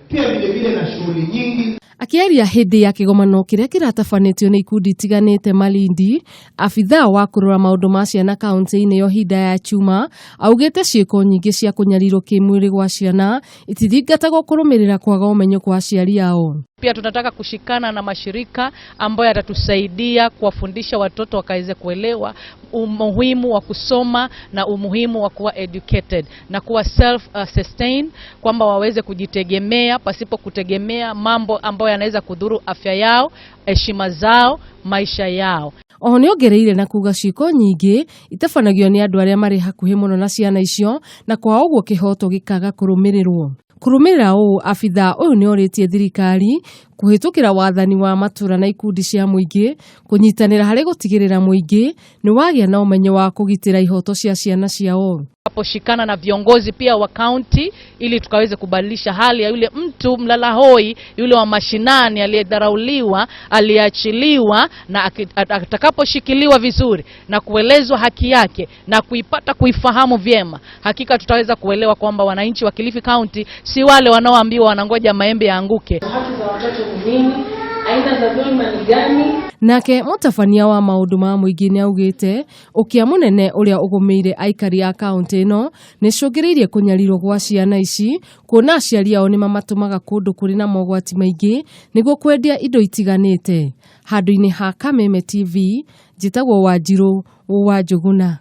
Pia vile na shughuli nyingi. Akiaria hindi ya kigomano kiria kiratabanitio ni ikundi tiganite Malindi, abitha wa kurora maundu ma ciana kaunti-ini Hidaya Chuma augite ciiko nyingi cia kunyarirwo kimwiri gwa ciana itithingatagwo kurumirira kwaga umenyo kwa aciari ao. Pia tunataka kushikana na mashirika ambayo yatatusaidia kuwafundisha watoto wakaweze kuelewa umuhimu wa kusoma na umuhimu wa kuwa educated na kuwa self-sustain, kwamba waweze kujitegemea pasipo kutegemea mambo ambayo yanaweza kudhuru afya yao, heshima zao, maisha yao. Oho niongereire na kuga ciiko nyingi itabanagio ni andu aria mari hakuhi muno na ciana icio na kwa uguo kihoto gikaga kurumirirwo. Kurumirira abitha uyu ni oritie thirikari kuhitukira wathani wa matura na ikundi cia muingi kunyitanira hari gutigirira muingi ni wagia na umenyo wa kugitira ihoto cia ciana ciao. Aposhikana na viongozi pia wa county ili tukaweze kubadilisha hali ya yule mtu mlalahoi, yule wa mashinani aliyedharauliwa, aliachiliwa, na atakaposhikiliwa vizuri na kuelezwa haki yake na kuifahamu vyema, hakika tutaweza kuelewa kwamba wananchi wa Kilifi County si wale wanaoambiwa wanangoja maembe yaanguke. Haki za watoto ni nini? Aina za dhulma ni gani? Nake mutabania wa maundu ma muingi ni augite ukia munene uria ugumeire aikari ya kaunti ino nicungireirie kunyarirwo gwa ciana ici, kuona aciari ao ni mamatumaga kundu kuri na mogwati maingi niguo kwendia indo itiganite. Handu-ini ha Kameme TV, njitagwo Wanjiru wa Njuguna.